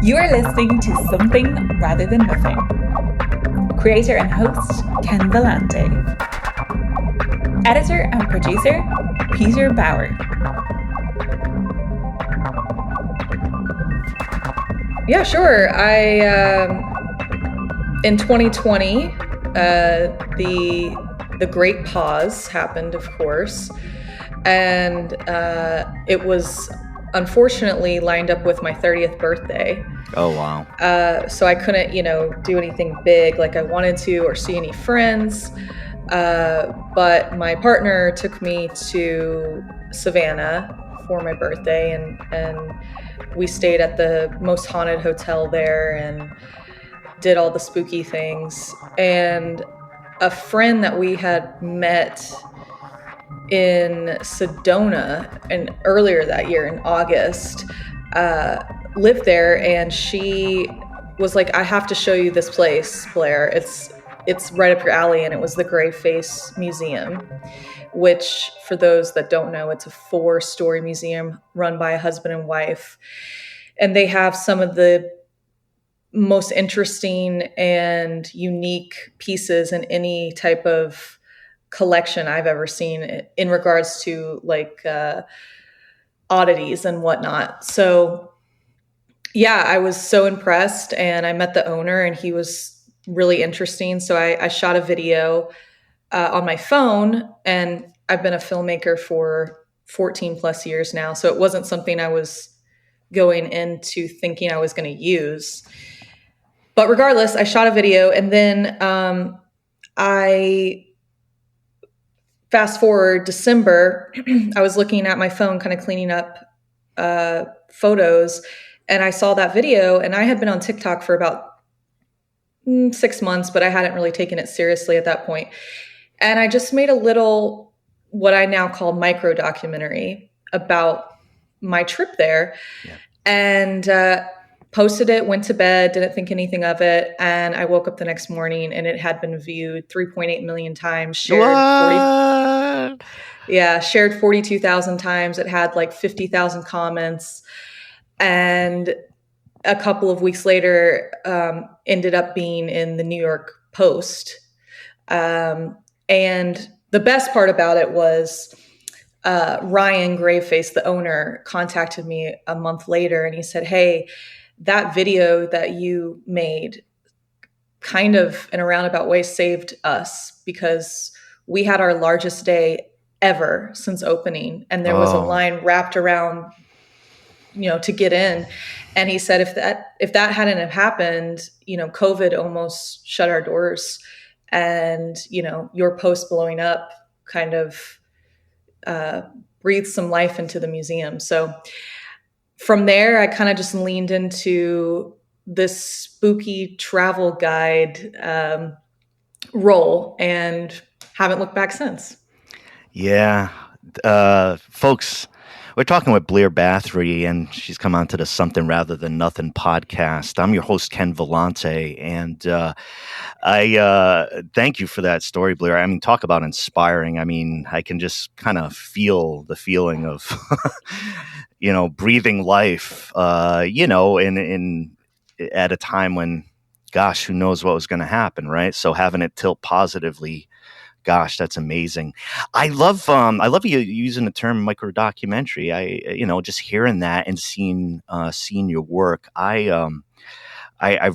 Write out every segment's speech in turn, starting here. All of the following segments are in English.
You are listening to Something Rather Than Nothing. Creator and host, Ken Vellante. Editor and producer, Peter Bauer. Yeah, sure. In 2020, the Great Pause happened, of course, and it was unfortunately lined up with my 30th birthday. Oh, wow. So I couldn't, do anything big like I wanted to or see any friends. But my partner took me to Savannah for my birthday, and we stayed at the most haunted hotel there and did all the spooky things. And a friend that we had met in Sedona and earlier that year in August lived there, and she was like, I have to show you this place, Blair. It's right up your alley. And it was the Gray Face Museum, which, for those that don't know, it's a 4-story museum run by a husband and wife. And they have some of the most interesting and unique pieces in any type of collection I've ever seen in regards to oddities and whatnot. So yeah, I was so impressed, and I met the owner, and he was really interesting. So I shot a video on my phone, and I've been a filmmaker for 14 plus years now. So it wasn't something I was going into thinking I was going to use. But regardless, I shot a video, and then I fast forward December, I was looking at my phone, kind of cleaning up photos, and I saw that video. And I had been on TikTok for about 6 months, but I hadn't really taken it seriously at that point. And I just made a little, what I now call micro documentary about my trip there. Yeah. And posted it, went to bed, didn't think anything of it. And I woke up the next morning, and it had been viewed 3.8 million times, shared 42,000 times. It had like 50,000 comments. And a couple of weeks later, ended up being in the New York Post. And the best part about it was Ryan Graveface, the owner, contacted me a month later, and he said, hey, that video that you made kind of in a roundabout way saved us, because we had our largest day ever since opening, and there was a line wrapped around, to get in. And he said, if that hadn't have happened, COVID almost shut our doors, and, your post blowing up kind of breathed some life into the museum. So from there, I kind of just leaned into this spooky travel guide role, and haven't looked back since. Yeah. Folks, we're talking with Blair Bathory, and she's come on to the Something Rather Than Nothing podcast. I'm your host, Ken Vellante, and I thank you for that story, Blair. I mean, talk about inspiring. I mean, I can just kind of feel the feeling of, breathing life, in at a time when, gosh, who knows what was going to happen, right? So having it tilt positively, gosh, that's amazing. I love you using the term micro documentary. Just hearing that and seeing your work. I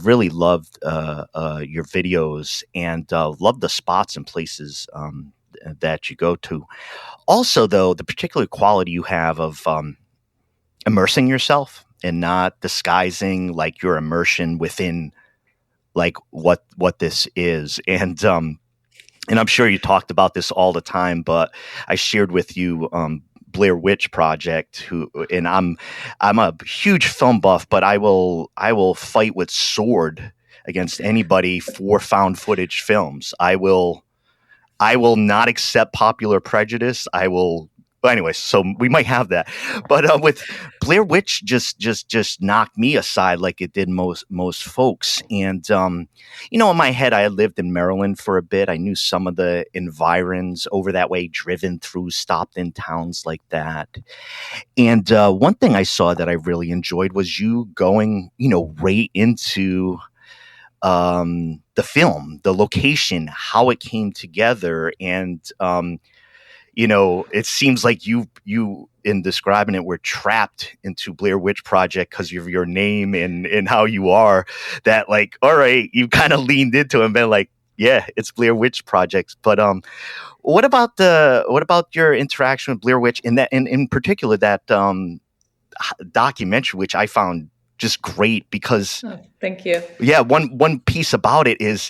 really loved your videos, and love the spots and places that you go to. Also, though, the particular quality you have of immersing yourself and not disguising like your immersion within like what this is. And I'm sure you talked about this all the time, but I shared with you Blair Witch Project, and I'm a huge film buff, but I will fight with sword against anybody for found footage films. I will not accept popular prejudice. I will Well, anyway, so we might have that, but with Blair Witch, just knocked me aside like it did most folks. And in my head, I had lived in Maryland for a bit. I knew some of the environs over that way, driven through, stopped in towns like that. And one thing I saw that I really enjoyed was you going, right into the film, the location, how it came together, and it seems like you in describing it were trapped into Blair Witch Project because of your name and how you are. That like, all right, you kind of leaned into it and been like, yeah, it's Blair Witch Project. But what about your interaction with Blair Witch in that, in particular that documentary, which I found just great because thank you. Yeah, one piece about it is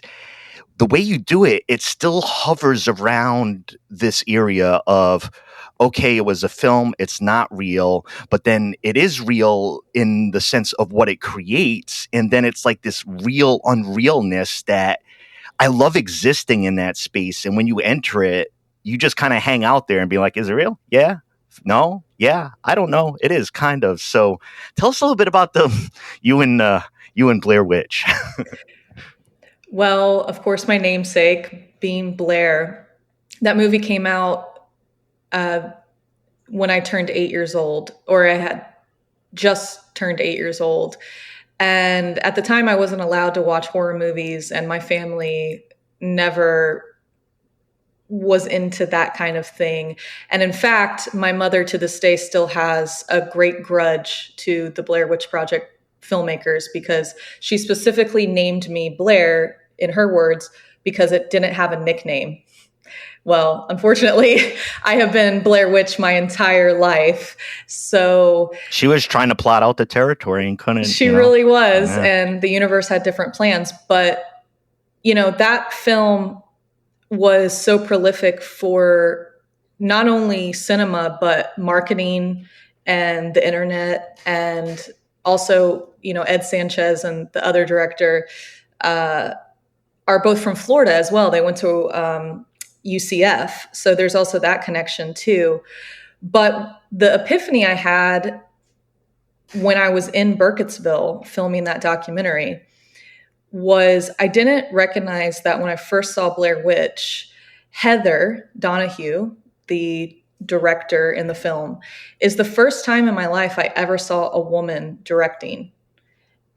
the way you do it, it still hovers around this area of, okay, it was a film, it's not real, but then it is real in the sense of what it creates. And then it's like this real unrealness that I love existing in that space. And when you enter it, you just kind of hang out there and be like, is it real? Yeah. No. Yeah. I don't know. It is kind of. So tell us a little bit about you and Blair Witch. Well, of course, my namesake being Blair, that movie came out when I turned 8 years old, or I had just turned 8 years old. And at the time, I wasn't allowed to watch horror movies, and my family never was into that kind of thing. And in fact, my mother to this day still has a great grudge to the Blair Witch Project filmmakers because she specifically named me Blair, in her words, because it didn't have a nickname. Well, unfortunately, I have been Blair Witch my entire life. So she was trying to plot out the territory and couldn't. She really was. Yeah. And the universe had different plans. But, that film was so prolific for not only cinema, but marketing and the internet. And also, Ed Sanchez and the other director are both from Florida as well. They went to UCF. So there's also that connection too. But the epiphany I had when I was in Burkittsville filming that documentary was I didn't recognize that when I first saw Blair Witch, Heather Donahue, the director in the film, is the first time in my life I ever saw a woman directing.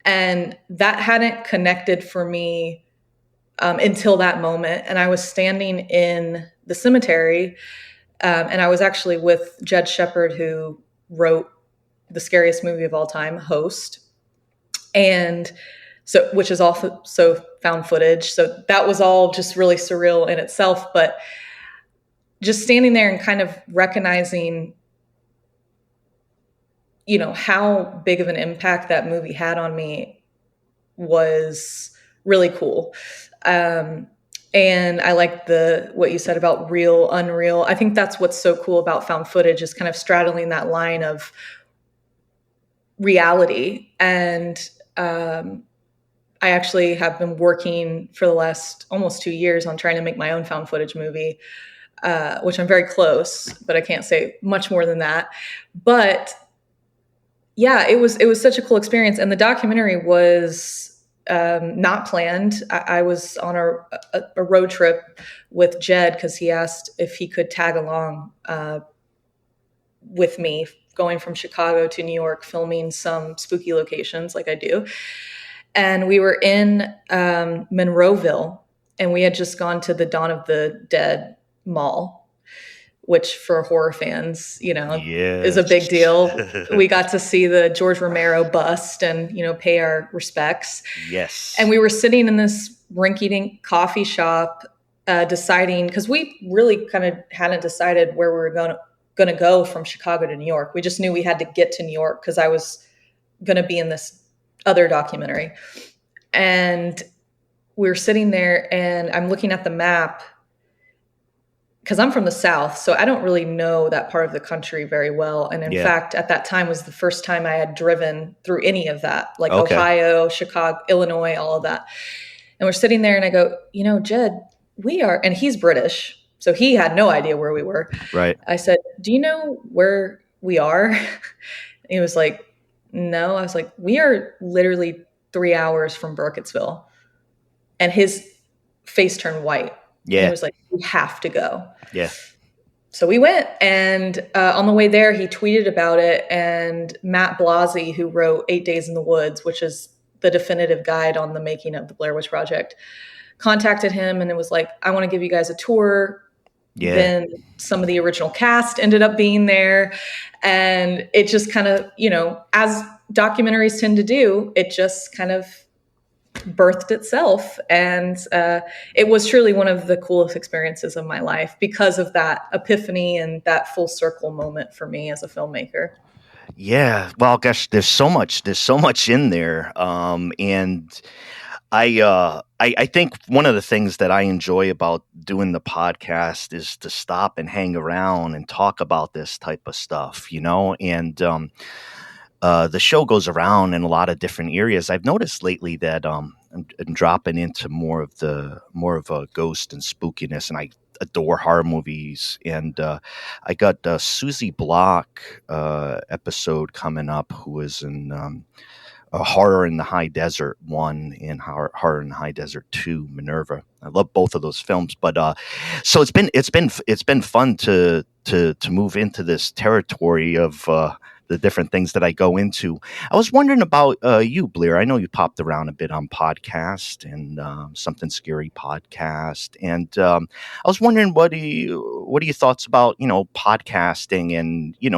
And that hadn't connected for me until that moment. And I was standing in the cemetery, and I was actually with Jed Shepard, who wrote The Scariest Movie of All Time, Host, and so, which is also found footage. So that was all just really surreal in itself. But just standing there and kind of recognizing, how big of an impact that movie had on me was really cool. And I like what you said about real, unreal. I think that's what's so cool about found footage is kind of straddling that line of reality. And I actually have been working for the last almost 2 years on trying to make my own found footage movie, which I'm very close, but I can't say much more than that. But yeah, it was such a cool experience. And the documentary was not planned. I was on a road trip with Jed because he asked if he could tag along with me going from Chicago to New York, filming some spooky locations like I do. And we were in Monroeville, and we had just gone to the Dawn of the Dead mall, which for horror fans, is a big deal. We got to see the George Romero bust and, pay our respects. Yes. And we were sitting in this rinky-dink coffee shop deciding, because we really kind of hadn't decided where we were going to go from Chicago to New York. We just knew we had to get to New York because I was going to be in this other documentary. And we were sitting there and I'm looking at the map because I'm from the South, so I don't really know that part of the country very well. And in fact, at that time was the first time I had driven through any of that, like Ohio, Chicago, Illinois, all of that. And we're sitting there and I go, Jed, and he's British. So he had no idea where we were. Right. I said, "Do you know where we are?" He was like, "No." I was like, "We are literally 3 hours from Burkittsville." And his face turned white. And he Yeah. was like, "We have to go." Yeah. So we went, and on the way there, he tweeted about it. And Matt Blasey, who wrote 8 Days in the Woods, which is the definitive guide on the making of the Blair Witch Project, contacted him and it was like, "I want to give you guys a tour." Yeah. Then some of the original cast ended up being there. And it just kind of, as documentaries tend to do, it just kind of birthed itself. And it was truly one of the coolest experiences of my life because of that epiphany and that full circle moment for me as a filmmaker. Yeah. Well, gosh, there's so much in there. And I think one of the things that I enjoy about doing the podcast is to stop and hang around and talk about this type of stuff, and the show goes around in a lot of different areas. I've noticed lately that I'm dropping into more of a ghost and spookiness, and I adore horror movies. And I got Susie Block episode coming up, who is in a Horror in the High Desert 1 and Horror in the High Desert 2, Minerva. I love both of those films, but so it's been fun to move into this territory of the different things that I go into. I was wondering about you, Blair. I know you popped around a bit on podcast and Something Scary podcast, and I was wondering what are your thoughts about podcasting, and you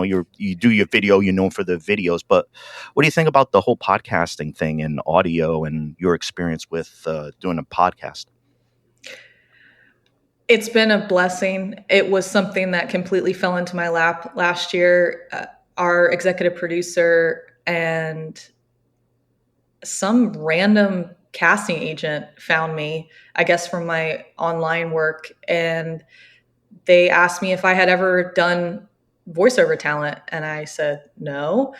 do your video, for the videos, but what do you think about the whole podcasting thing and audio and your experience with doing a podcast? It's been a blessing. It was something that completely fell into my lap last year. Our executive producer and some random casting agent found me, I guess, from my online work. And they asked me if I had ever done voiceover talent. And I said, no,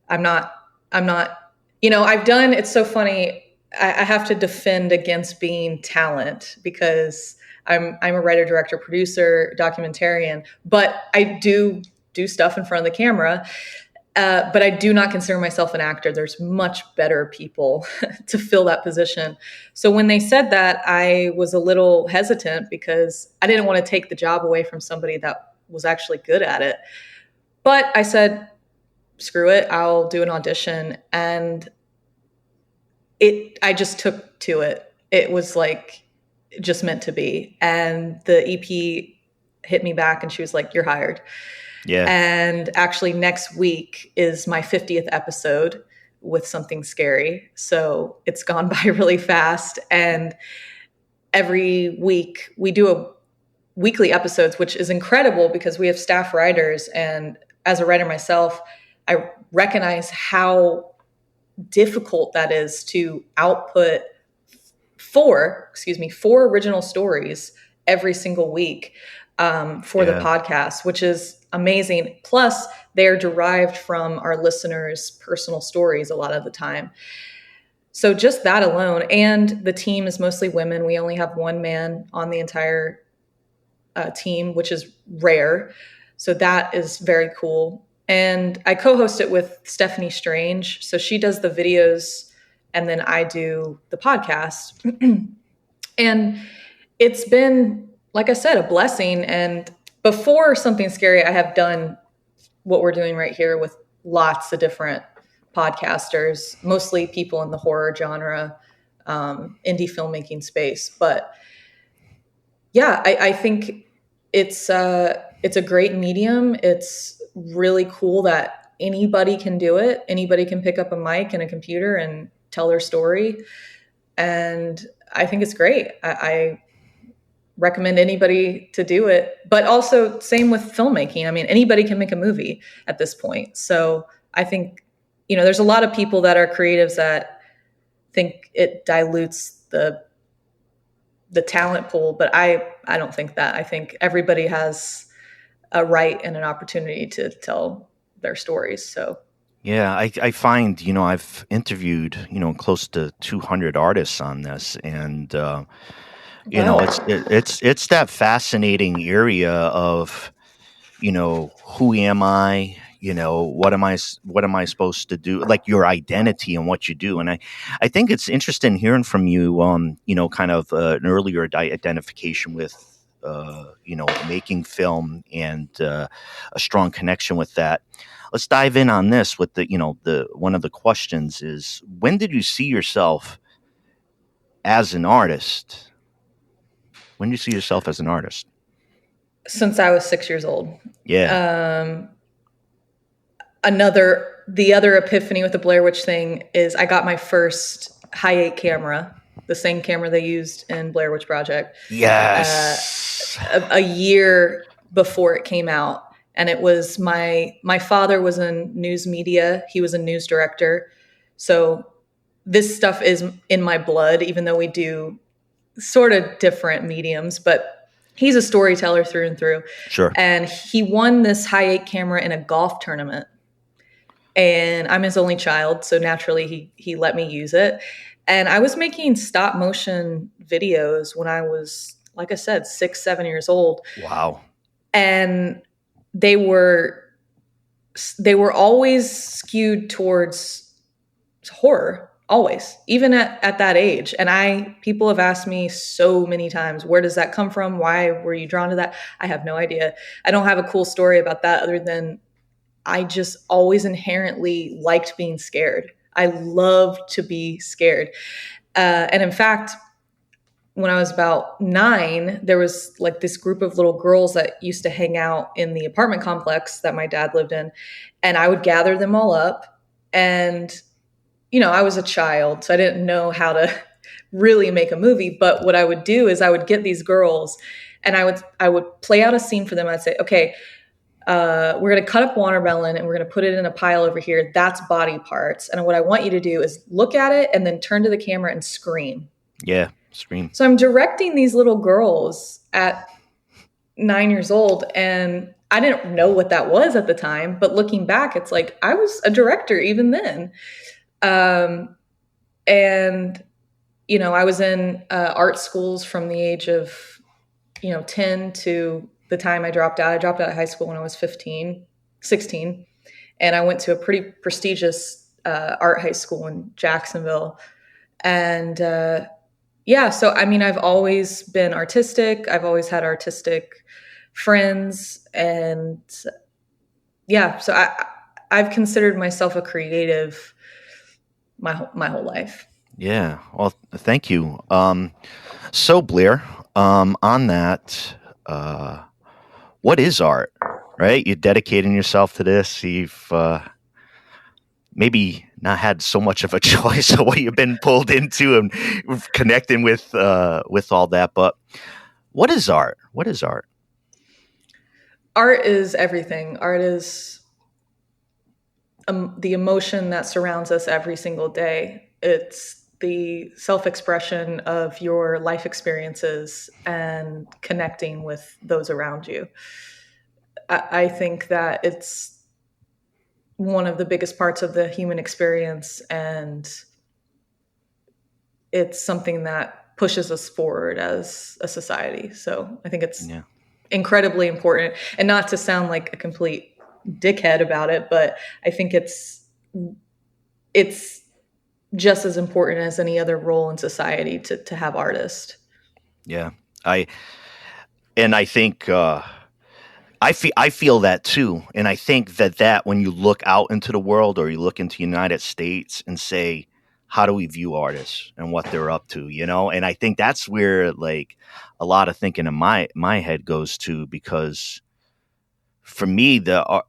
I'm not, it's so funny. I have to defend against being talent because I'm a writer, director, producer, documentarian, but I do stuff in front of the camera. But I do not consider myself an actor. There's much better people to fill that position. So when they said that, I was a little hesitant because I didn't want to take the job away from somebody that was actually good at it. But I said, screw it, I'll do an audition. And I just took to it. It was like just meant to be. And the EP hit me back and she was like, "You're hired." Yeah. And actually next week is my 50th episode with Something Scary. So it's gone by really fast. And every week we do a weekly episodes, which is incredible because we have staff writers. And as a writer myself, I recognize how difficult that is to output four original stories every single week for the podcast, which is amazing. Plus, they're derived from our listeners' personal stories a lot of the time. So just that alone, and the team is mostly women. We only have one man on the entire team, which is rare. So that is very cool. And I co-host it with Stephanie Strange. So she does the videos and then I do the podcast. And it's been, like I said, a blessing. And before Something Scary, I have done what we're doing right here with lots of different podcasters, mostly people in the horror genre, indie filmmaking space. But yeah, I think it's a great medium. It's really cool that anybody can do it. Anybody can pick up a mic and a computer and tell their story. And I think it's great. I recommend anybody to do it, but also same with filmmaking. I mean, anybody can make a movie at this point. So I think, there's a lot of people that are creatives that think it dilutes the talent pool, but I don't think that. I think everybody has a right and an opportunity to tell their stories. So yeah, I find, I've interviewed, close to 200 artists on this, and Wow. It's that fascinating area of, who am I? What am I supposed to do? Like your identity and what you do. And I think it's interesting hearing from you, kind of an earlier identification with, making film and a strong connection with that. Let's dive in on this with the one of the questions is, when did you see yourself as an artist? When did you see yourself as an artist? Since I was 6 years old. Yeah. Um, the other epiphany with the Blair Witch thing is I got my first high-8 camera, the same camera they used in Blair Witch Project, Yes. a year before it came out. And it was my father was in news media. He was a news director. So this stuff is in my blood, even though we do sort of different mediums, but he's a storyteller through and through. Sure. And he won this high-8 camera in a golf tournament. And I'm his only child, so naturally he let me use it. And I was making stop motion videos when I was, like I said, 6, 7 years old. Wow. And they were always skewed towards horror, always, even at that age. And people have asked me so many times, where does that come from? Why were you drawn to that? I have no idea. I don't have a cool story about that other than I just always inherently liked being scared. I loved to be scared. And in fact, when I was about 9, there was like this group of little girls that used to hang out in the apartment complex that my dad lived in. And I would gather them all up. And, I was a child, so I didn't know how to really make a movie. But what I would do is I would get these girls and I would play out a scene for them. I'd say, okay, we're going to cut up watermelon and we're going to put it in a pile over here. That's body parts. And what I want you to do is look at it and then turn to the camera and scream. Yeah, scream. So I'm directing these little girls at 9 years old, and I didn't know what that was at the time. But looking back, it's like I was a director even then. And, I was in art schools from the age of, 10 to the time I dropped out. I dropped out of high school when I was 16. And I went to a pretty prestigious art high school in Jacksonville. And so, I've always been artistic. I've always had artistic friends. And so I've considered myself a creative my whole life. Yeah. Well, thank you. So Blair, on that, what is art, right? You're dedicating yourself to this. You've maybe not had so much of a choice of what you've been pulled into and connecting with all that. But what is art? What is art? Art is everything. Art is the emotion that surrounds us every single day. It's the self-expression of your life experiences and connecting with those around you. I think that it's one of the biggest parts of the human experience, and it's something that pushes us forward as a society. So I think it's incredibly important, and not to sound like a complete dickhead about it, but I think it's just as important as any other role in society to have artists. Yeah. I think I feel that too. And I think that when you look out into the world or you look into the United States and say, how do we view artists and what they're up to, And I think that's where like a lot of thinking in my head goes to, because for me, the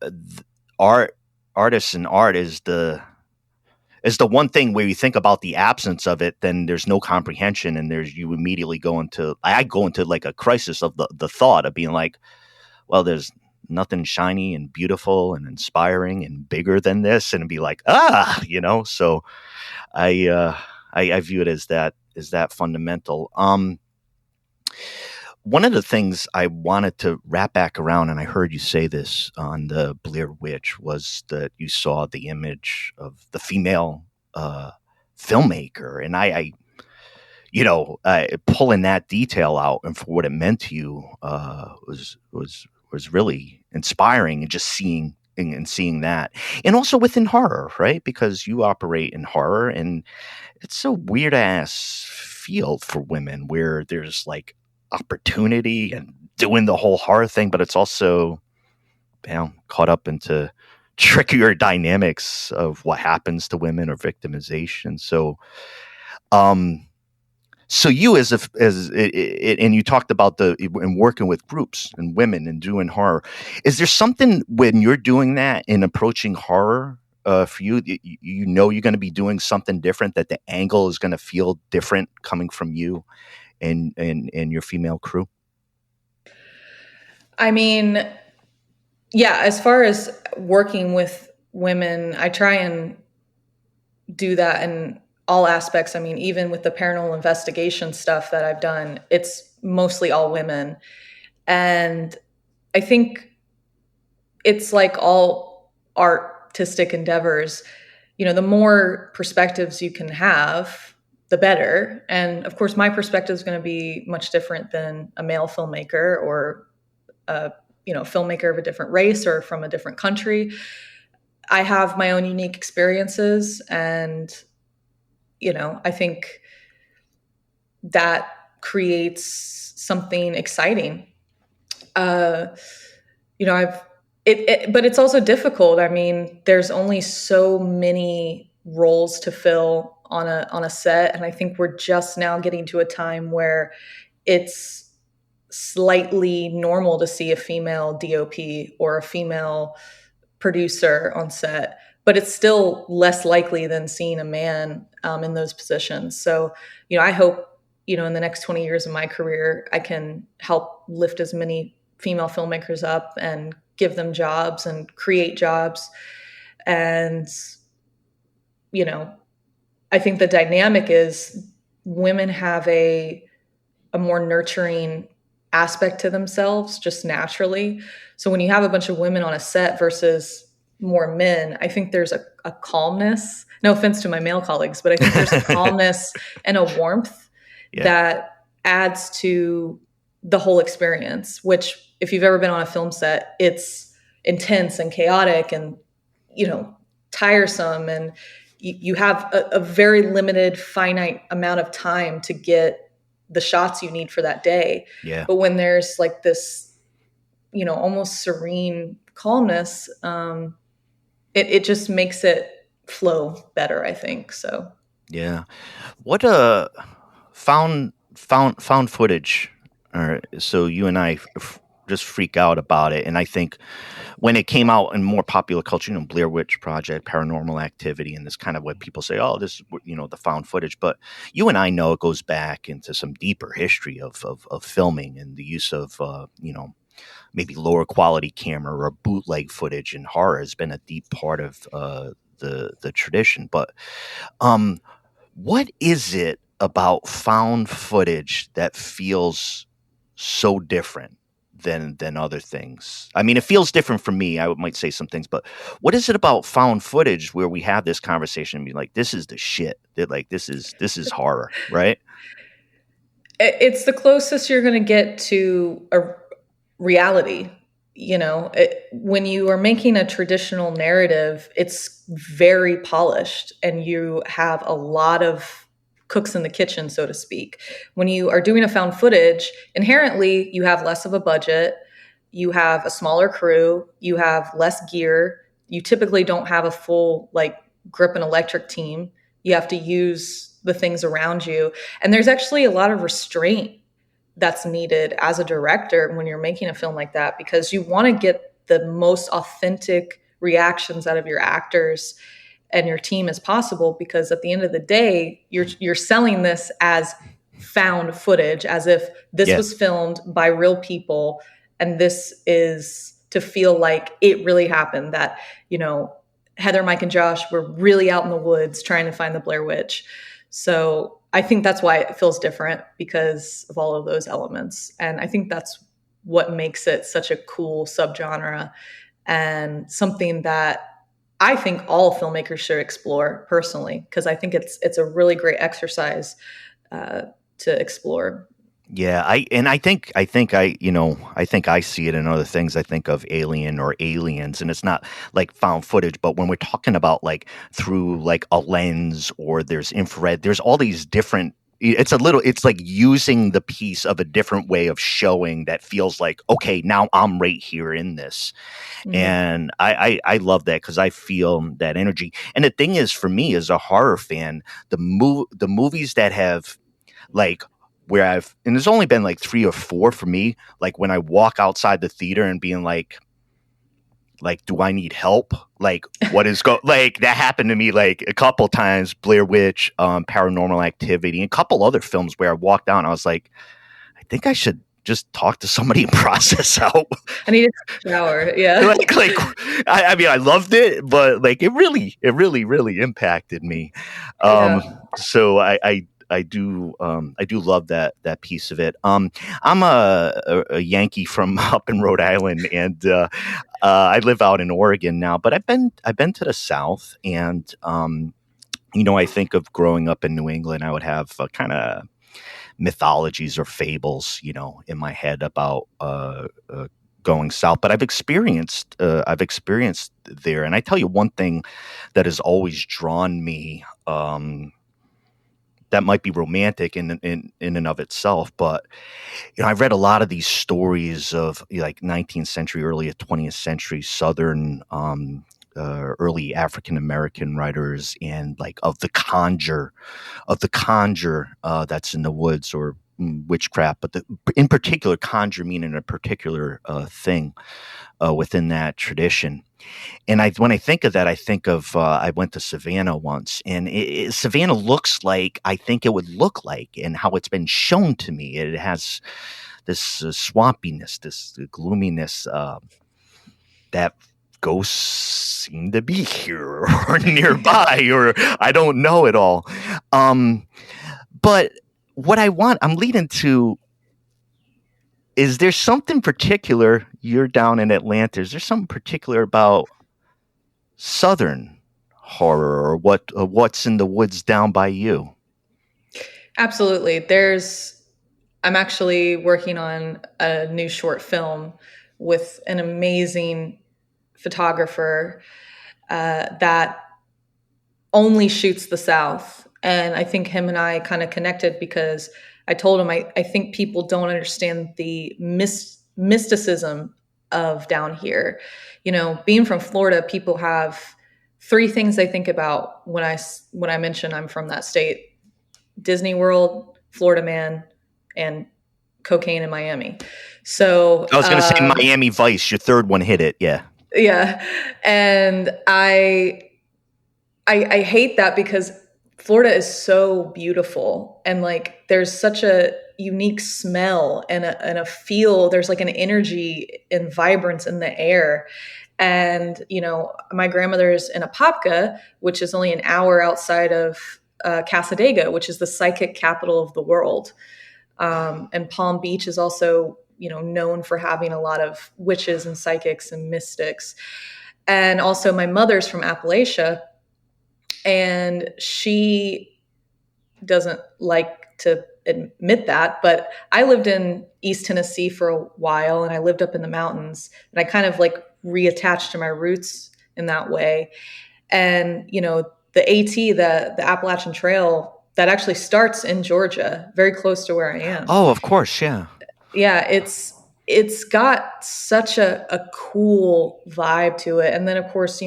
artists and art is the one thing where you think about the absence of it, then there's no comprehension, and you immediately I go into like a crisis of the thought of being like, well, there's nothing shiny and beautiful and inspiring and bigger than this, and be like, so I view it as that fundamental. One of the things I wanted to wrap back around, and I heard you say this on the Blair Witch, was that you saw the image of the female filmmaker. And I pulling that detail out and for what it meant to you was really inspiring, and just seeing that, and also within horror, right? Because you operate in horror, and it's a weird ass field for women where there's like opportunity and doing the whole horror thing, but it's also caught up into trickier dynamics of what happens to women or victimization. So you and you talked about in working with groups and women and doing horror. Is there something when you're doing that in approaching horror for you, you're going to be doing something different, that the angle is going to feel different coming from you and your female crew? I mean, yeah, as far as working with women, I try and do that in all aspects. I mean, even with the paranormal investigation stuff that I've done, it's mostly all women. And I think it's like all artistic endeavors, the more perspectives you can have, the better. And of course, my perspective is going to be much different than a male filmmaker or a filmmaker of a different race or from a different country. I have my own unique experiences, and I think that creates something exciting. But it's also difficult. I mean, there's only so many roles to fill on a set, and I think we're just now getting to a time where it's slightly normal to see a female DOP or a female producer on set, but it's still less likely than seeing a man in those positions. So, I hope, in the next 20 years of my career, I can help lift as many female filmmakers up and give them jobs and create jobs. And, I think the dynamic is women have a more nurturing aspect to themselves just naturally. So when you have a bunch of women on a set versus more men, I think there's a calmness. No offense to my male colleagues, but I think there's a calmness and a warmth that adds to the whole experience, which if you've ever been on a film set, it's intense and chaotic and, tiresome. And you have a very limited, finite amount of time to get the shots you need for that day. Yeah. But when there's like this, almost serene calmness, it just makes it flow better, I think. So yeah. What found footage, or so you and I just freak out about it. And I think when it came out in more popular culture, Blair Witch Project, Paranormal Activity, and this kind of what people say, oh, this, the found footage. But you and I know it goes back into some deeper history of filming and the use of, maybe lower quality camera or bootleg footage in horror has been a deep part of the tradition. But what is it about found footage that feels so different than other things? I mean, it feels different for me. I might say some things, but what is it about found footage where we have this conversation and be like, this is the shit? That like this is horror, right? It's the closest you're going to get to a reality. When you are making a traditional narrative, it's very polished and you have a lot of cooks in the kitchen, so to speak. When you are doing a found footage, inherently you have less of a budget, you have a smaller crew, you have less gear, you typically don't have a full grip and electric team. You have to use the things around you. And there's actually a lot of restraint that's needed as a director when you're making a film like that, because you want to get the most authentic reactions out of your actors and your team as possible, because at the end of the day, you're selling this as found footage, as if this was filmed by real people, and this is to feel like it really happened, that, Heather, Mike, and Josh were really out in the woods trying to find the Blair Witch. So I think that's why it feels different, because of all of those elements. And I think that's what makes it such a cool subgenre and something that I think all filmmakers should explore personally, because I think it's a really great exercise to explore. Yeah, I think I see it in other things. I think of Alien or Aliens, and it's not like found footage, but when we're talking about like through like a lens or there's infrared, there's all these different. It's like using the piece of a different way of showing that feels like, okay, now I'm right here in this. Mm-hmm. And I love that because I feel that energy. And the thing is, for me as a horror fan, the movies that have like where and there's only been like 3 or 4 for me, like when I walk outside the theater and being like, do I need help? Like, what is like that happened to me like a couple times, Blair Witch, Paranormal Activity, and a couple other films where I walked out and I was like, I think I should just talk to somebody and process out. I need a shower. Yeah. like I mean, I loved it, but like it really impacted me. Um, Yeah. so I do love that piece of it. I'm a Yankee from up in Rhode Island, and I live out in Oregon now. But I've been to the South, and I think of growing up in New England, I would have kind of mythologies or fables, in my head about going south. But I've experienced there, and I tell you one thing that has always drawn me. That might be romantic in and of itself, but I've read a lot of these stories of like 19th century, early 20th century Southern, early African American writers, and like of the conjure that's in the woods or witchcraft, but in particular conjure meaning a particular thing within that tradition. And when I think of that, I think of I went to Savannah once, and Savannah looks like I think it would look like, and how it's been shown to me. It has this swampiness, this gloominess that ghosts seem to be here or nearby, or I don't know at all. But what I'm leading to is there something particular? You're down in Atlanta. Is there something particular about Southern horror, or what's in the woods down by you? Absolutely. I'm actually working on a new short film with an amazing photographer that only shoots the South. And I think him and I kind of connected because I told him I think people don't understand the mysticism of down here. Being from Florida, people have three things they think about when I mention I'm from that state: Disney World, Florida Man, and cocaine in Miami. So I was going to say Miami Vice. Your third one hit it. Yeah. yeah, and I hate that because Florida is so beautiful, and like there's such a unique smell and a feel. There's like an energy and vibrance in the air. And my grandmother's in Apopka, which is only an hour outside of Casadega, which is the psychic capital of the world. And Palm Beach is also known for having a lot of witches and psychics and mystics. And also my mother's from Appalachia, and she doesn't like to admit that, but I lived in East Tennessee for a while, and I lived up in the mountains, and I kind of like reattached to my roots in that way. And the Appalachian Trail, that actually starts in Georgia, very close to where I am. Oh, of course, yeah. Yeah, it's got such a cool vibe to it. And then of course,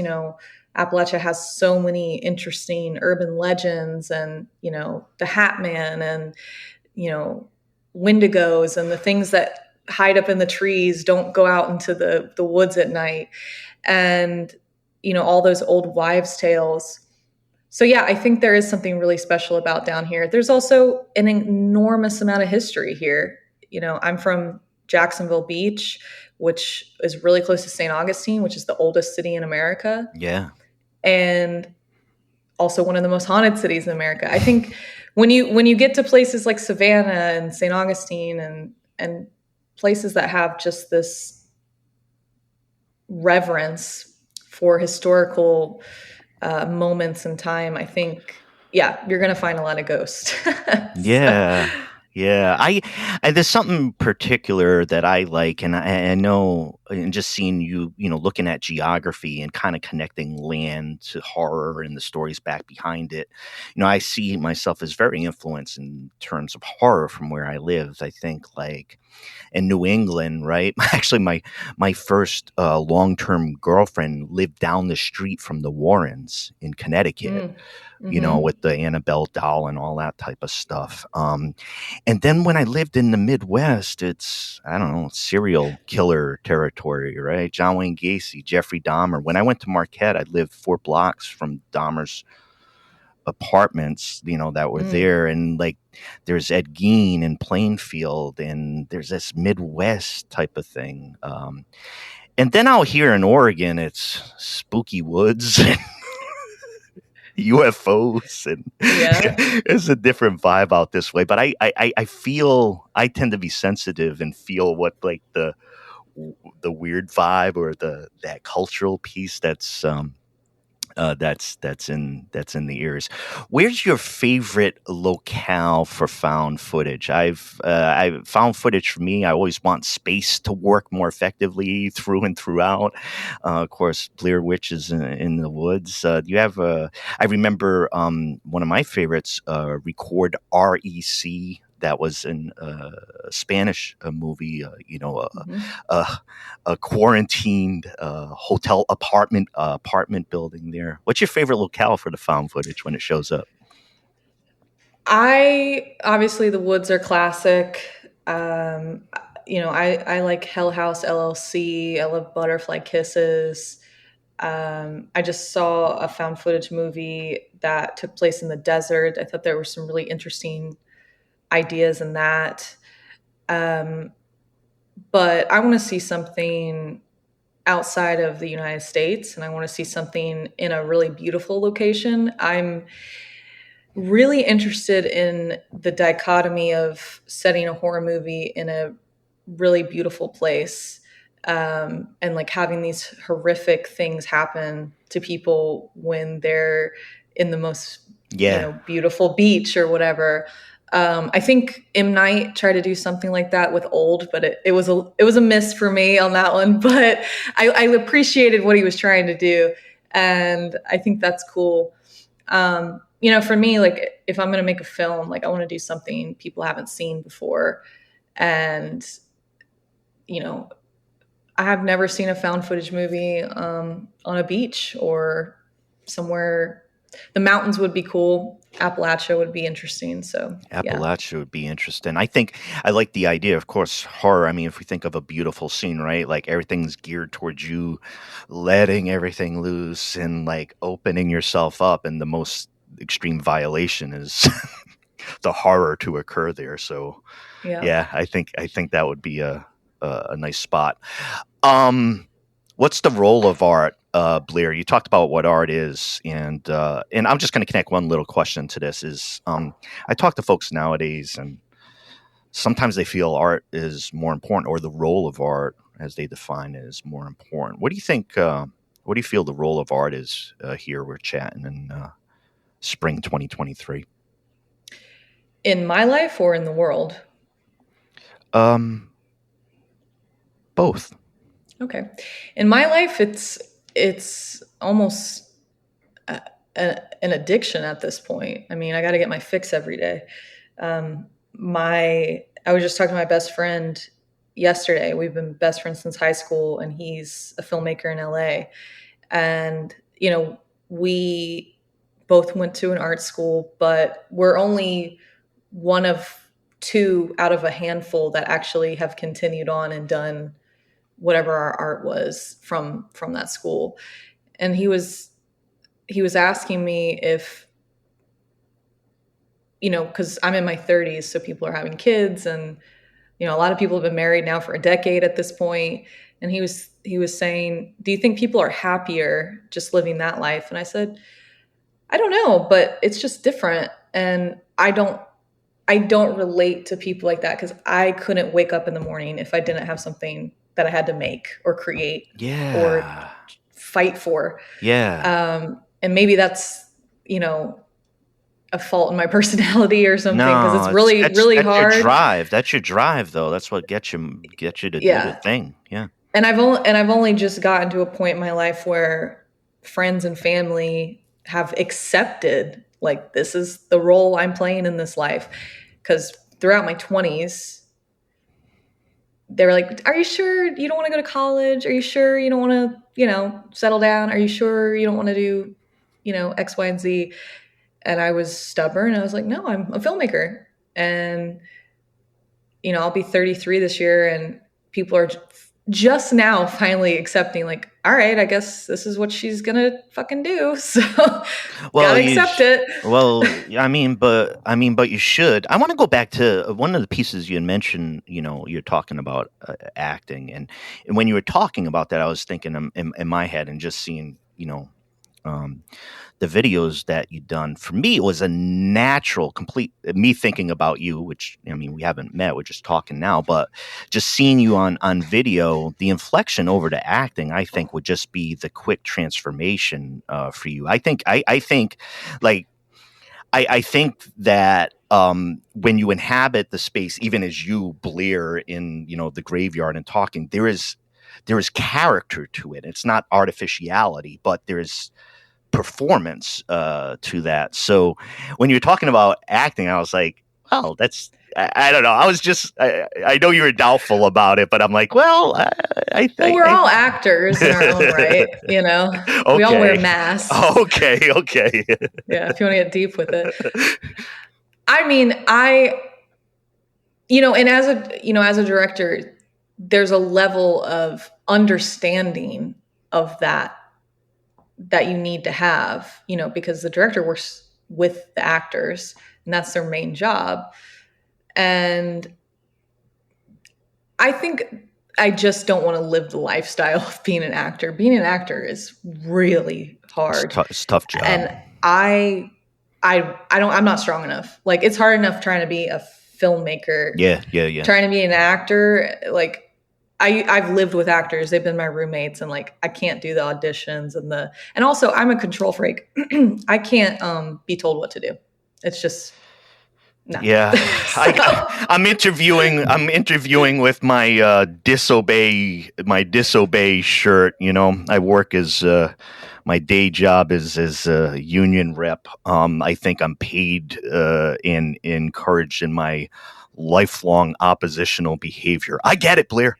Appalachia has so many interesting urban legends, and the Hat Man, and Wendigos, and the things that hide up in the trees don't go out into the woods at night, and all those old wives' tales. So yeah, I think there is something really special about down here. There's also an enormous amount of history here. I'm from Jacksonville Beach, which is really close to St. Augustine, which is the oldest city in America. Yeah. And also one of the most haunted cities in America. I think when you get to places like Savannah and St. Augustine, and places that have just this reverence for historical moments in time, I think yeah, you're going to find a lot of ghosts. So, Yeah. Yeah. There's something particular that I like, and I know, and just seeing you, looking at geography and kind of connecting land to horror and the stories back behind it. I see myself as very influenced in terms of horror from where I live. I think like in New England, right? Actually, my first long-term girlfriend lived down the street from the Warrens in Connecticut, mm, hmm. with the Annabelle doll and all that type of stuff. And then when I lived in the Midwest, it's, I don't know, serial killer territory, right? John Wayne Gacy, Jeffrey Dahmer. When I went to Marquette, I lived 4 blocks from Dahmer's apartments, that were Mm. there. And like, there's Ed Gein in Plainfield, and there's this Midwest type of thing. And then out here in Oregon, it's spooky woods, UFOs, and Yeah. it's a different vibe out this way. But I feel I tend to be sensitive and feel what like the weird vibe or the that cultural piece that's in the ears. Where's your favorite locale for found footage? I found footage for me. I always want space to work more effectively through and throughout. Of course, Blair Witch is in the woods. Do you have a? I remember one of my favorites. Record REC. That was in a Spanish movie. Hmm. A a quarantined hotel apartment building there. What's your favorite locale for the found footage when it shows up? I obviously the woods are classic. Um, I like Hell House LLC. I love Butterfly Kisses. I just saw a found footage movie that took place in the desert. I thought there were some really interesting ideas in that. Um, but I want to see something outside of the United States, and I want to see something in a really beautiful location. I'm really interested in the dichotomy of setting a horror movie in a really beautiful place, and like having these horrific things happen to people when they're in the most Yeah, beautiful beach or whatever. I think M. Night tried to do something like that with Old, but it was a miss for me on that one. But I appreciated what he was trying to do, and I think that's cool. For me, like if I'm going to make a film, like I want to do something people haven't seen before. And, you know, I have never seen a found footage movie on a beach or somewhere. The mountains would be cool. Appalachia would be interesting. So, yeah. Appalachia would be interesting. I think I like the idea. Of course, horror. I mean, if we think of a beautiful scene, right? Like everything's geared towards you, letting everything loose and like opening yourself up, and the most extreme violation is the horror to occur there. So, Yeah. yeah, I think that would be a nice spot. Um, what's the role of art, Blair? You talked about what art is, and I'm just going to connect one little question to this. Is I talk to folks nowadays, and sometimes they feel art is more important, or the role of art, as they define it, is more important. What do you think? What do you feel the role of art is here? We're chatting in spring 2023. In my life or in the world? Um, both. Okay. In my life, it's almost an addiction at this point. I mean, I got to get my fix every day. I was just talking to my best friend yesterday. We've been best friends since high school, and he's a filmmaker in LA. And we both went to an art school, but we're only one of two out of a handful that actually have continued on and done whatever our art was from that school. And he was asking me if, because I'm in my 30s, so people are having kids, and a lot of people have been married now for a decade at this point. And he was saying, "Do you think people are happier just living that life?" And I said, "I don't know, but it's just different." And I don't relate to people like that because I couldn't wake up in the morning if I didn't have something that I had to make or create or Yeah. fight for. Yeah. And maybe that's, you know, a fault in my personality or something, because it's No, really, really that's your hard. drive. That's your drive, though. That's what gets you to do the Yeah. thing. Yeah. And I've only just gotten to a point in my life where friends and family have accepted, like, this is the role I'm playing in this life. Because throughout my 20s, they were like, are you sure you don't want to go to college? Are you sure you don't want to, settle down? Are you sure you don't want to do, X, Y, and Z? And I was stubborn. I was like, no, I'm a filmmaker. And, I'll be 33 this year, and people are just now finally accepting, like, all right, I guess this is what she's gonna fucking do. So Well, gotta accept it. well, but you should. I want to go back to one of the pieces you had mentioned. You're talking about acting, and when you were talking about that, I was thinking in my head and just seeing, um, the videos that you've done. For me, it was a natural, complete me thinking about you, which, I mean, we haven't met, we're just talking now, but just seeing you on video, the inflection over to acting, I think would just be the quick transformation for you. I think like I think that when you inhabit the space, even as you, Blair, in the graveyard and talking, there is character to it. It's not artificiality, but there's performance to that. So when you're talking about acting, I was like, well, that's I don't know. I was just I know you were doubtful about it, but I'm like, well, we're all actors in our own right, Okay. We all wear masks. Okay. Yeah, if you want to get deep with it. I mean, and as a director, there's a level of understanding of that you need to have, because the director works with the actors, and that's their main job. And I think I just don't want to live the lifestyle of being an actor. Being an actor is really hard. It's a tough job. And I'm not strong enough. Like, it's hard enough trying to be a filmmaker. Yeah. Trying to be an actor, like, I've lived with actors. They've been my roommates, and, like, I can't do the auditions and also I'm a control freak. I can't be told what to do. It's just no. Yeah. I'm interviewing with my disobey shirt. I work as my day job is as a union rep. I think I'm paid and encouraged in my lifelong oppositional behavior. I get it, Blair.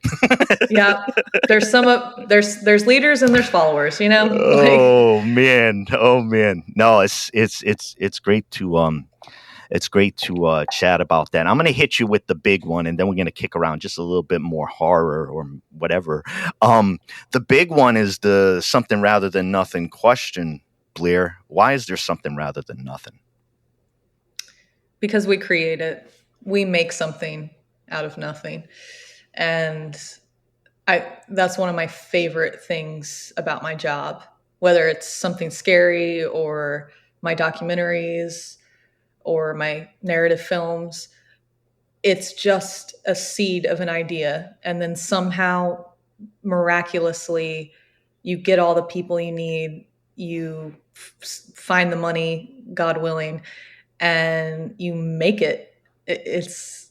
Yeah, there's there's leaders and there's followers. Oh man. No, it's great to chat about that. I'm going to hit you with the big one, and then we're going to kick around just a little bit more horror or whatever. The big one is the something rather than nothing question, Blair. Why is there something rather than nothing? Because we create it. We make something out of nothing. And that's one of my favorite things about my job, whether it's something scary or my documentaries or my narrative films. It's just a seed of an idea. And then somehow, miraculously, you get all the people you need, you find the money, God willing, and you make it. It's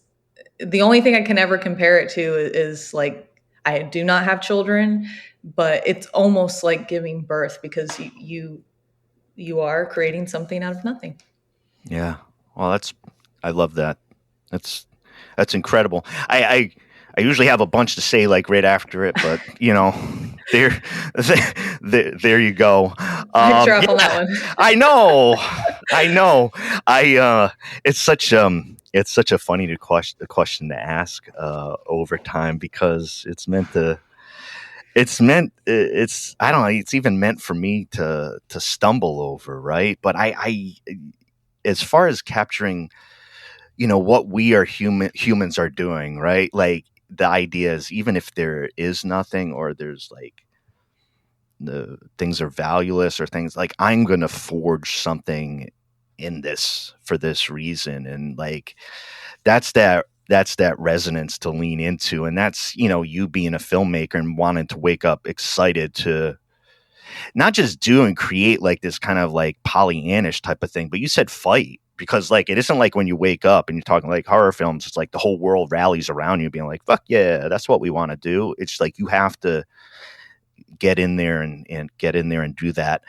the only thing I can ever compare it to is like, I do not have children, but it's almost like giving birth, because you are creating something out of nothing. Yeah. Well, I love that. That's incredible. I usually have a bunch to say, like, right after it, but there you go. I drop on that one. I know. It's such a funny question to ask over time, because it's I don't know, it's even meant for me to stumble over, right? But I as far as capturing, what we are humans are doing, right? Like, the idea is, even if there is nothing, or there's like the things are valueless, or things like, I'm going to forge something in this for this reason. And like, that's that resonance to lean into. And that's, you being a filmmaker and wanting to wake up excited to not just do and create like this kind of like Pollyannish type of thing, but you said fight, because like, it isn't like when you wake up and you're talking like horror films, it's like the whole world rallies around you being like, fuck yeah, that's what we want to do. It's like, you have to get in there and get in there and do that.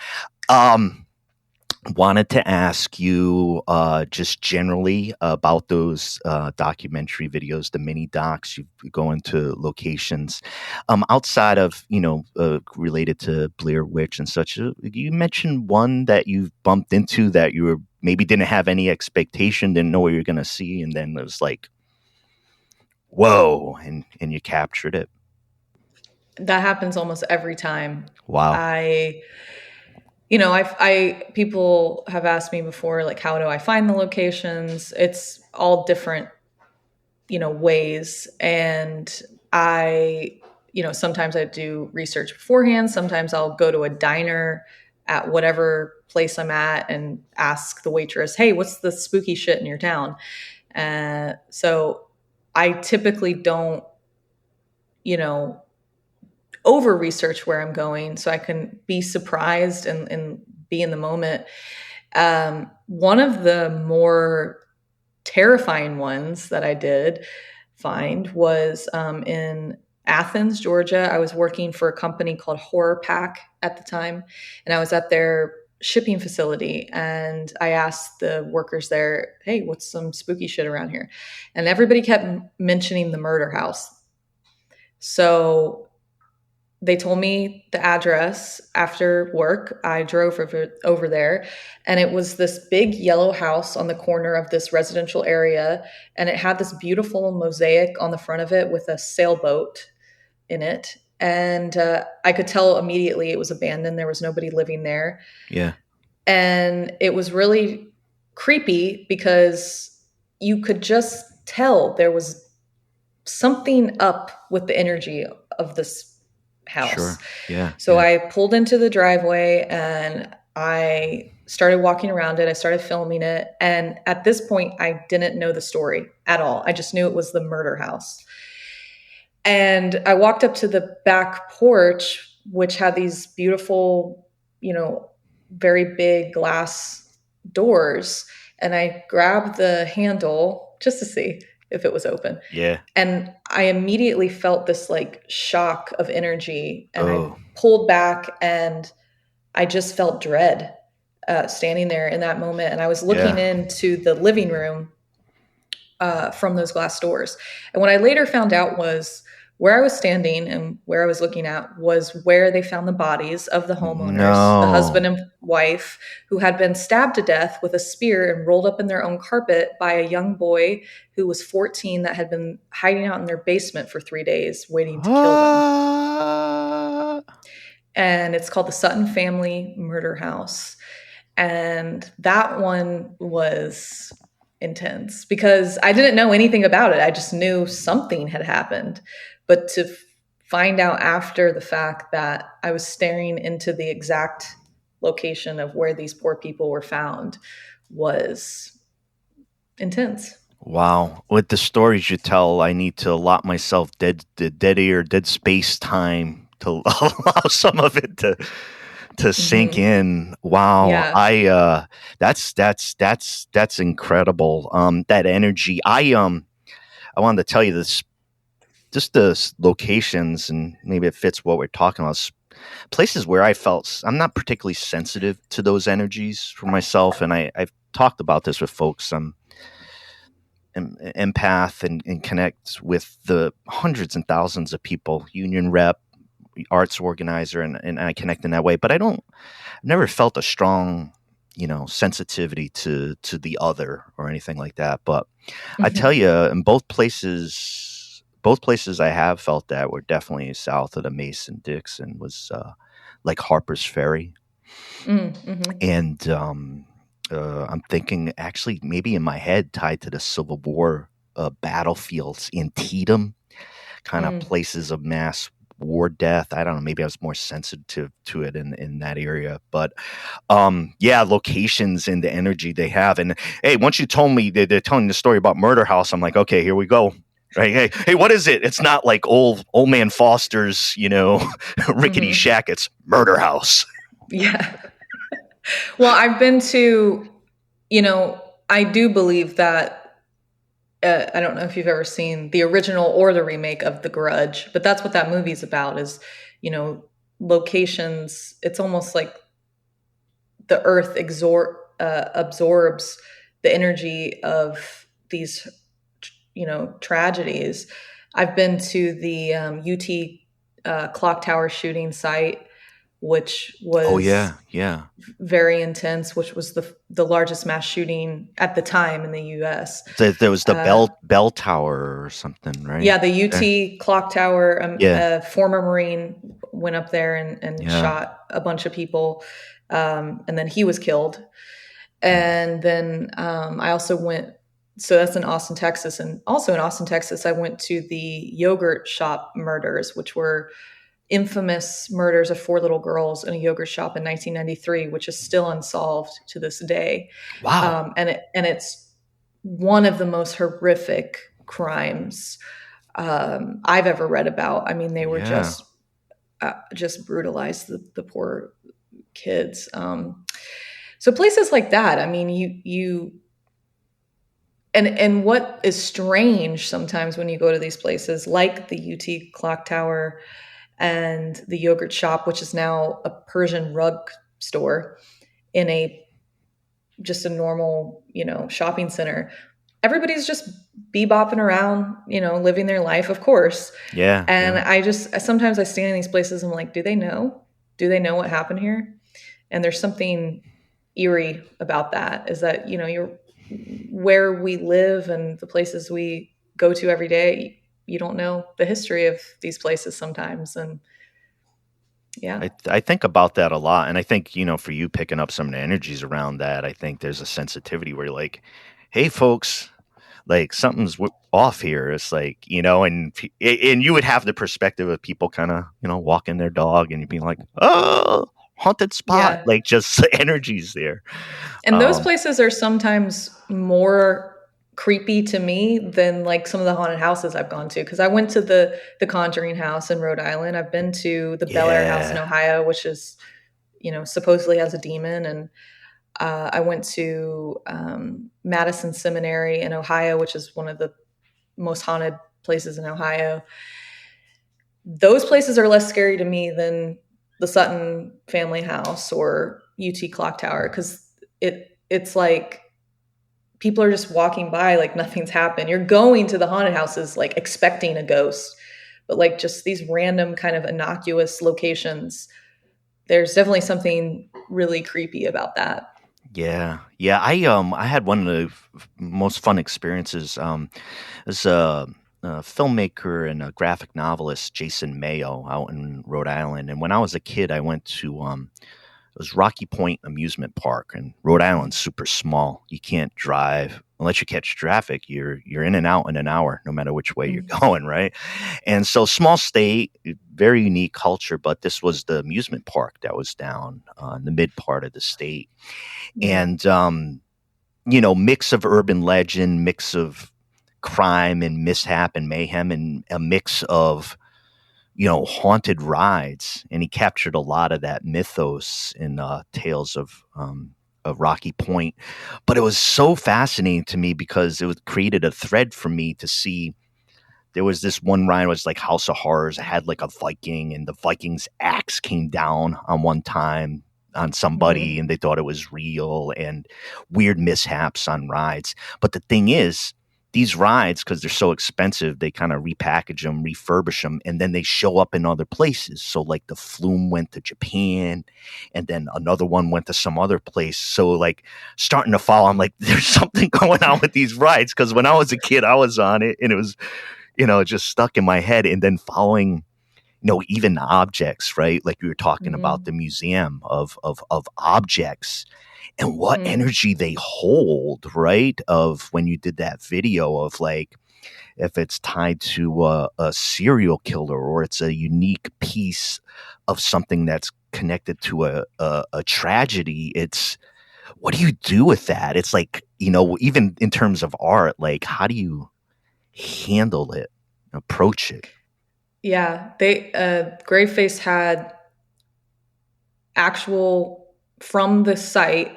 Wanted to ask you just generally about those documentary videos, the mini docs. You go into locations outside of, related to Blair Witch and such. You mentioned one that you bumped into that you were maybe didn't have any expectation, didn't know what you're going to see, and then it was like, whoa, and you captured it. That happens almost every time. Wow. People have asked me before, like, how do I find the locations? It's all different, ways. And sometimes I do research beforehand. Sometimes I'll go to a diner at whatever place I'm at and ask the waitress, hey, what's the spooky shit in your town? So I typically don't, over research where I'm going so I can be surprised and be in the moment. One of the more terrifying ones that I did find was in Athens, Georgia. I was working for a company called Horror Pack at the time, and I was at their shipping facility, and I asked the workers there, hey, what's some spooky shit around here? And everybody kept mentioning the murder house. So they told me the address after work. I drove over there, and it was this big yellow house on the corner of this residential area. And it had this beautiful mosaic on the front of it with a sailboat in it. And I could tell immediately it was abandoned. There was nobody living there. Yeah. And it was really creepy because you could just tell there was something up with the energy of this house. Sure. Yeah. So I pulled into the driveway and I started walking around it. I started filming it. And at this point, I didn't know the story at all. I just knew it was the murder house. And I walked up to the back porch, which had these beautiful, very big glass doors. And I grabbed the handle just to see if it was open. Yeah. And I immediately felt this like shock of energy, and I pulled back and I just felt dread standing there in that moment. And I was looking into the living room from those glass doors. And what I later found out was where I was standing and where I was looking at was where they found the bodies of the homeowners, the husband and wife, who had been stabbed to death with a spear and rolled up in their own carpet by a young boy who was 14 that had been hiding out in their basement for 3 days waiting to kill them. And it's called the Sutton Family Murder House. And that one was intense because I didn't know anything about it. I just knew something had happened. But to find out after the fact that I was staring into the exact location of where these poor people were found was intense. Wow. With the stories you tell, I need to allot myself dead air, dead space time to allow some of it to sink in. Wow. Yeah. That's incredible. That energy. I wanted to tell you this, just the locations, and maybe it fits what we're talking about. Places where I felt I'm not particularly sensitive to those energies for myself. And I've talked about this with folks. I'm an empath and connect with the hundreds and thousands of people, union rep, arts organizer, and I connect in that way. But I've never felt a strong, sensitivity to the other or anything like that. But I tell you, in both places I have felt that were definitely south of the Mason-Dixon was like Harper's Ferry. And I'm thinking actually maybe in my head tied to the Civil War battlefields in Tatum, kind of places of mass war death. I don't know. Maybe I was more sensitive to it in that area. But locations and the energy they have. And hey, once you told me they're telling the story about Murder House, I'm like, okay, here we go. Right? Hey, what is it? It's not like old man Foster's, rickety shack. It's Murder House. Yeah. Well, I've been to, I do believe that I don't know if you've ever seen the original or the remake of The Grudge, but that's what that movie's about is, you know, locations. It's almost like the earth absorbs the energy of these, you know, tragedies. I've been to the UT clock tower shooting site, which Oh was yeah, yeah. very intense, which was the largest mass shooting at the time in the U.S. There was the Uh, bell tower or something, right? yeah, the There. UT clock tower. Yeah, A former Marine went up there and yeah. shot a bunch of people, and then he was killed. And then I also went. So that's in Austin, Texas, and also in Austin, Texas, I went to the yogurt shop murders, which were infamous murders of four little girls in a yogurt shop in 1993, which is still unsolved to this day. Wow. And it's one of the most horrific crimes I've ever read about. I mean, they were Yeah. just brutalized the poor kids. So places like that. I mean, you and what is strange sometimes when you go to these places like the UT clock tower and the yogurt shop, which is now a Persian rug store in a just a normal, you know, shopping center. Everybody's just bebopping around, you know, living their life, of course. Yeah, And yeah. I just sometimes I stand in these places. I'm like, do they know? Do they know what happened here? And there's something eerie about that. Is that, you know, you're where we live and the places we go to every day. You don't know the history of these places sometimes, and yeah, I think about that a lot, and I think, you know, for you picking up some of the energies around that, I think there's a sensitivity where you're like, "Hey, folks, like something's off here." It's like, you know, and you would have the perspective of people kind of, you know, walking their dog, and you'd be like, "Oh, haunted spot!" yeah. Like just energies there. And those Um, places are sometimes more creepy to me than like some of the haunted houses I've gone to. Because I went to the Conjuring house in Rhode Island. I've been to the Bel Air house in yeah, Ohio, which is, you know, supposedly has a demon. And I went to Madison Seminary in Ohio, which is one of the most haunted places in Ohio. Those places are less scary to me than the Sutton family house or UT clock tower, because it's like people are just walking by like nothing's happened. You're going to the haunted houses like expecting a ghost, but like just these random kind of innocuous locations, there's definitely something really creepy about that. yeah, yeah. I had one of the most fun experiences. As a filmmaker and a graphic novelist, Jason Mayo, out in Rhode Island. And when I was a kid, I went to it was Rocky Point Amusement Park, and Rhode Island's super small. You can't drive unless you catch traffic. You're in and out in an hour, no matter which way you're Mm. going, right? And so small state, very unique culture. But this was the amusement park that was down in the mid part of the state, Mm. and you know, mix of urban legend, mix of crime and mishap and mayhem, and a mix of, you know, haunted rides. And he captured a lot of that mythos in Tales of Rocky Point. But it was so fascinating to me because created a thread for me to see. There was this one ride was like House of Horrors. It had like a Viking, and the Viking's axe came down on one time on somebody, Mm. and they thought it was real, and weird mishaps on rides. But the thing is, these rides, because they're so expensive, they kind of repackage them, refurbish them, and then they show up in other places. So, like the Flume went to Japan, and then another one went to some other place. So, like starting to follow, I'm like, there's something going on with these rides. Because when I was a kid, I was on it, and it was, you know, just stuck in my head. And then following, you know, even objects, right? Like you were talking about Mm. the museum of objects and what Mm. energy they hold, right? Of when you did that video of like, if it's tied to a serial killer or it's a unique piece of something that's connected to a tragedy, it's what do you do with that? It's like, you know, even in terms of art, like how do you handle it, approach it? Yeah, they Graveface had actual from the site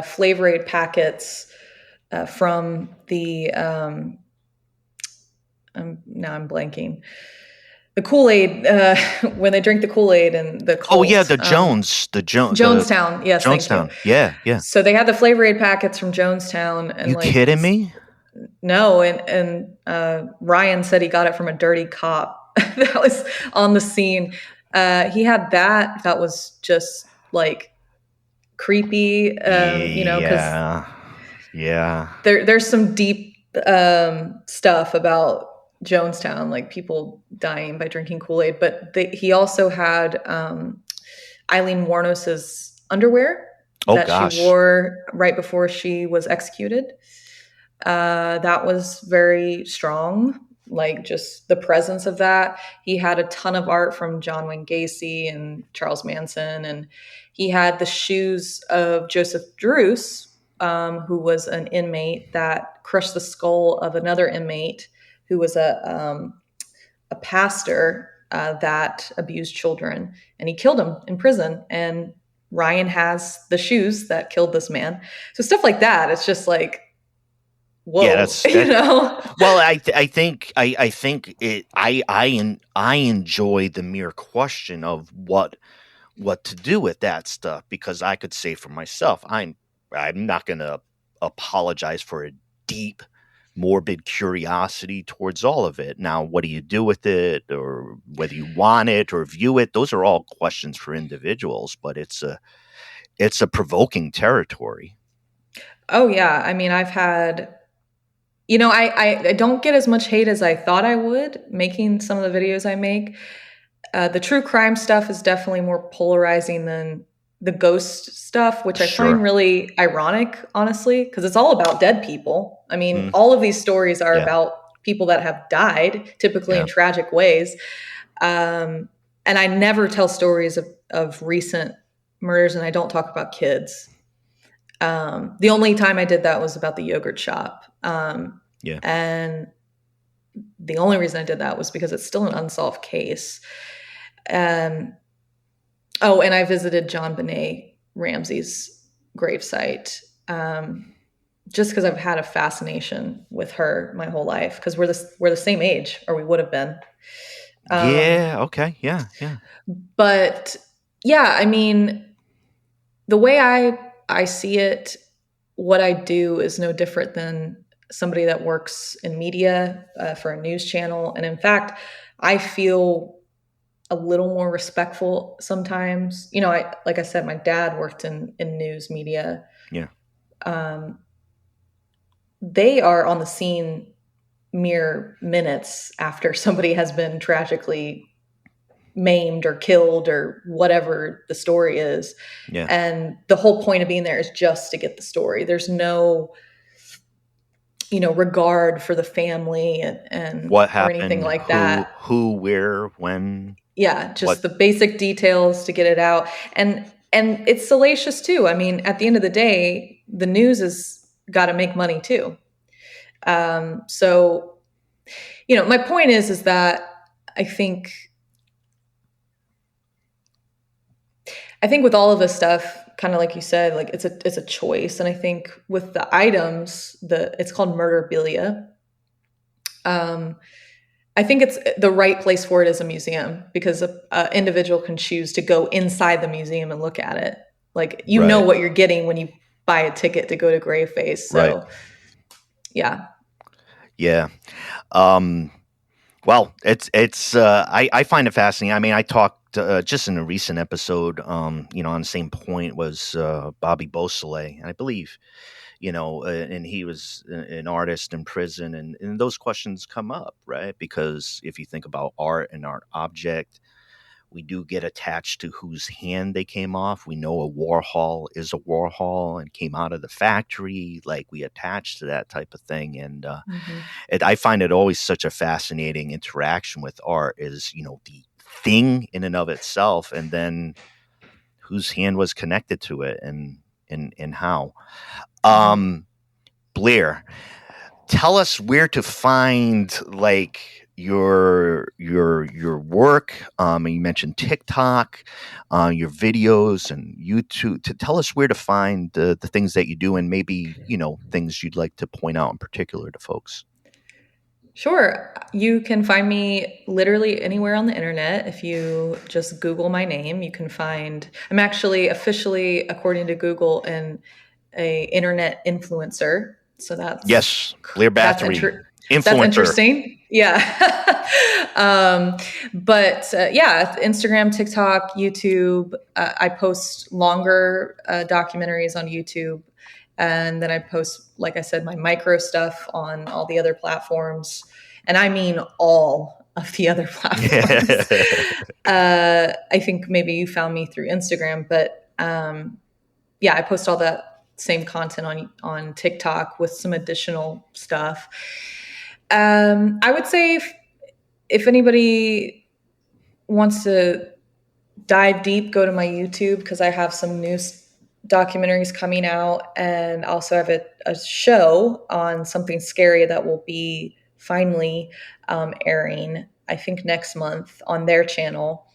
Flavor Aid packets from the now I'm blanking. The Kool-Aid, when they drink the Kool-Aid and the cult. Oh yeah, the Jonestown. Yes, thank you. Jonestown. Yeah, yeah. So they had the Flavor Aid packets from Jonestown, and You kidding me? No, and Ryan said he got it from a dirty cop that was on the scene. He had that was just like creepy, because there's some deep stuff about Jonestown, like people dying by drinking Kool-Aid. But he also had Eileen Warnos's underwear she wore right before she was executed. That was very strong, like just the presence of that. He had a ton of art from John Wayne Gacy and Charles Manson, and he had the shoes of Joseph Druce, who was an inmate that crushed the skull of another inmate who was a pastor that abused children, and he killed him in prison. And Ryan has the shoes that killed this man. So stuff like that. It's just like, whoa, yeah, that's Well, I think I enjoy the mere question of what to do with that stuff, because I could say for myself, I'm not going to apologize for a deep, morbid curiosity towards all of it. Now, what do you do with it, or whether you want it or view it? Those are all questions for individuals, but it's a provoking territory. Oh yeah, I mean, I've had. I don't get as much hate as I thought I would making some of the videos I make. The true crime stuff is definitely more polarizing than the ghost stuff, which I find really ironic, honestly, because it's all about dead people. I mean, all of these stories are about people that have died, typically in tragic ways. And I never tell stories of recent murders, and I don't talk about kids. The only time I did that was about the yogurt shop. And the only reason I did that was because it's still an unsolved case. And I visited John Benet Ramsey's gravesite, just because I've had a fascination with her my whole life, because we're the same age, or we would have been. Okay. Yeah. But yeah, I mean, the way I see it, what I do is no different than somebody that works in media for a news channel. And in fact, I feel a little more respectful sometimes. Like I said, my dad worked in news media. Yeah. They are on the scene mere minutes after somebody has been tragically maimed or killed or whatever the story is. Yeah. And the whole point of being there is just to get the story. There's no, regard for the family and what happened, or anything like that. Who, where, when. Yeah, just the basic details to get it out. And it's salacious too. I mean, at the end of the day, the news has got to make money too. So, my point is that I think with all of this stuff, kind of like you said, like it's a choice. And I think with the items, it's called murderabilia. I think it's the right place for it as a museum, because an individual can choose to go inside the museum and look at it. Like, know what you're getting when you buy a ticket to go to Graveface. So, yeah. Yeah. Well, I find it fascinating. I mean, I talked just in a recent episode, on the same point was Bobby Beausoleil, and I believe, and he was an artist in prison, and those questions come up, right? Because if you think about art and art object, we do get attached to whose hand they came off. We know a Warhol is a Warhol and came out of the factory. Like, we attach to that type of thing. And I find it always such a fascinating interaction with art is, the thing in and of itself, and then whose hand was connected to it and how. Blair, tell us where to find, like, your work. You mentioned TikTok, your videos and YouTube. To tell us where to find the things that you do, and maybe things you'd like to point out in particular to folks. Sure. You can find me literally anywhere on the internet. If you just Google my name, you can find, I'm actually officially, according to Google, a internet influencer. So Yes, Blair that's Bathory, that's influencer. interesting. Yeah. Yeah, Instagram, TikTok, YouTube. I post longer documentaries on YouTube. And then I post, like I said, my micro stuff on all the other platforms. And I mean all of the other platforms. I think maybe you found me through Instagram, but yeah, I post all that same content on TikTok with some additional stuff. I would say if anybody wants to dive deep, go to my YouTube, because I have some new documentaries coming out, and also have a show on something scary that will be finally airing, I think, next month on their channel,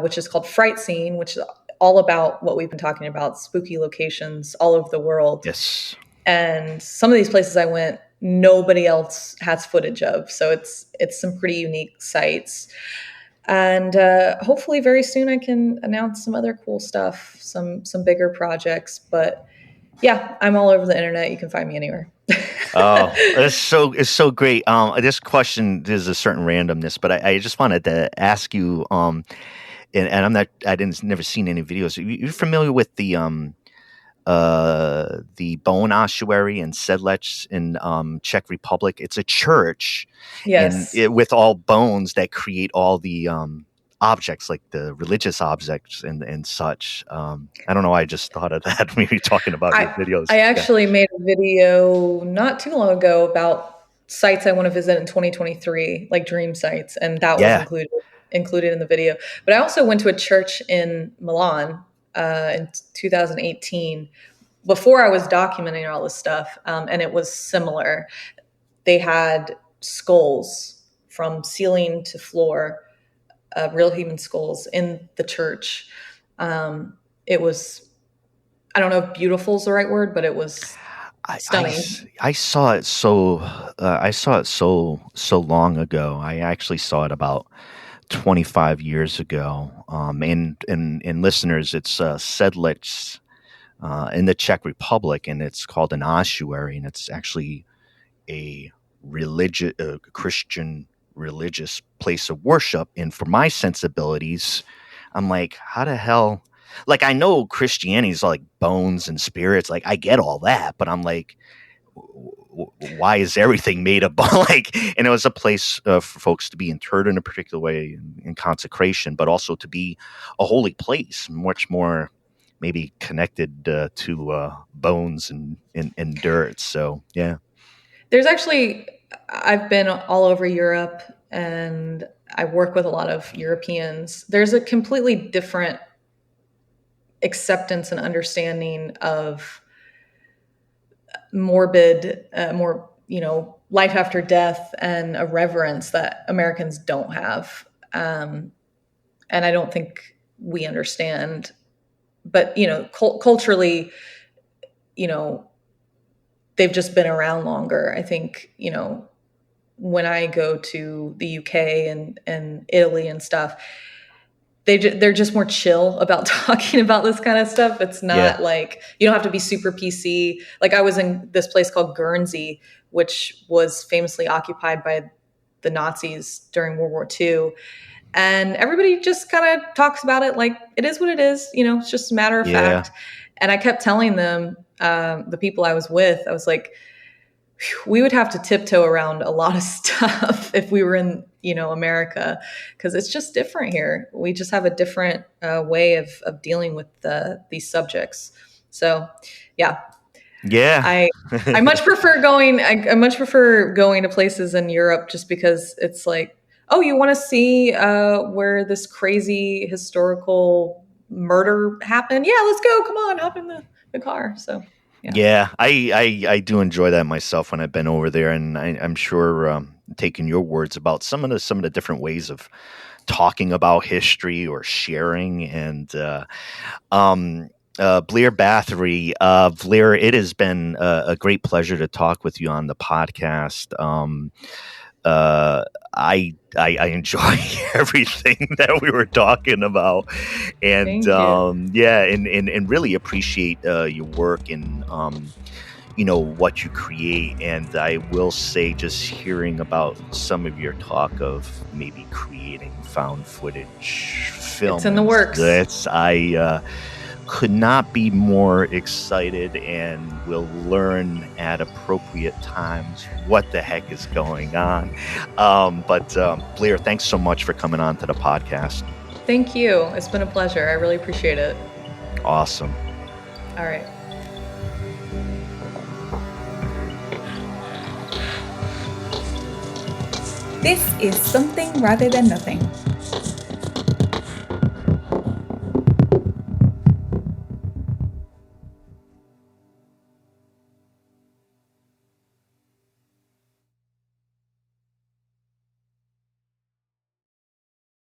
which is called Fright Scene, which is all about what we've been talking about, spooky locations all over the world. Yes. And some of these places I went, nobody else has footage of. So it's some pretty unique sites. And hopefully very soon I can announce some other cool stuff, some bigger projects. But yeah, I'm all over the internet. You can find me anywhere. Oh, it's so great. This question, there's a certain randomness, but I just wanted to ask you, and I didn't never seen any videos. You familiar with the bone ossuary in Sedlec in Czech Republic? It's a church, Yes. with all bones that create all the objects, like the religious objects and such. I don't know. I just thought of that when we were talking about your videos. I actually made a video not too long ago about sites I want to visit in 2023, like dream sites, and that was included in the video. But I also went to a church in Milan in 2018 before I was documenting all this stuff, and it was similar. They had skulls from ceiling to floor, real human skulls in the church. It was, I don't know if beautiful is the right word, but it was stunning. I saw it so long ago. I actually saw it about 25 years ago. And listeners, it's Sedlec in the Czech Republic, and it's called an ossuary, and it's actually a Christian religious place of worship. And for my sensibilities, I'm like, how the hell? Like, I know Christianity is like bones and spirits. Like, I get all that, but I'm like, why is everything made of bone? Like, and it was a place for folks to be interred in a particular way in consecration, but also to be a holy place, much more maybe connected to bones and dirt. So, yeah. There's actually, I've been all over Europe, and I work with a lot of Europeans. There's a completely different acceptance and understanding of morbid, more, life after death, and a reverence that Americans don't have. And I don't think we understand. But, culturally, they've just been around longer. I think, when I go to the UK and Italy and stuff, they're just more chill about talking about this kind of stuff. It's not like, you don't have to be super PC. Like, I was in this place called Guernsey, which was famously occupied by the Nazis during World War II. And everybody just kind of talks about it like it is what it is. It's just a matter of fact. And I kept telling them, the people I was with, I was like, we would have to tiptoe around a lot of stuff if we were in, America, because it's just different here. We just have a different way of dealing with these subjects. So, yeah. I much prefer going. I much prefer going to places in Europe, just because it's like, oh, you want to see where this crazy historical murder happened? Yeah, let's go. Come on, hop in the car. So, Yeah, I do enjoy that myself when I've been over there, and I'm sure taking your words about some of the different ways of talking about history or sharing, and um, Blair Bathory, Blair, it has been a great pleasure to talk with you on the podcast. Uh, I enjoy everything that we were talking about, and Thank you. yeah, and really appreciate your work and what you create. And I will say, just hearing about some of your talk of maybe creating found footage It's film in the and works. that's I could not be more excited, and will learn at appropriate times what the heck is going on. But Blair, thanks so much for coming on to the podcast. Thank you. It's been a pleasure. I really appreciate it. Awesome. All right. This is Something Rather Than Nothing.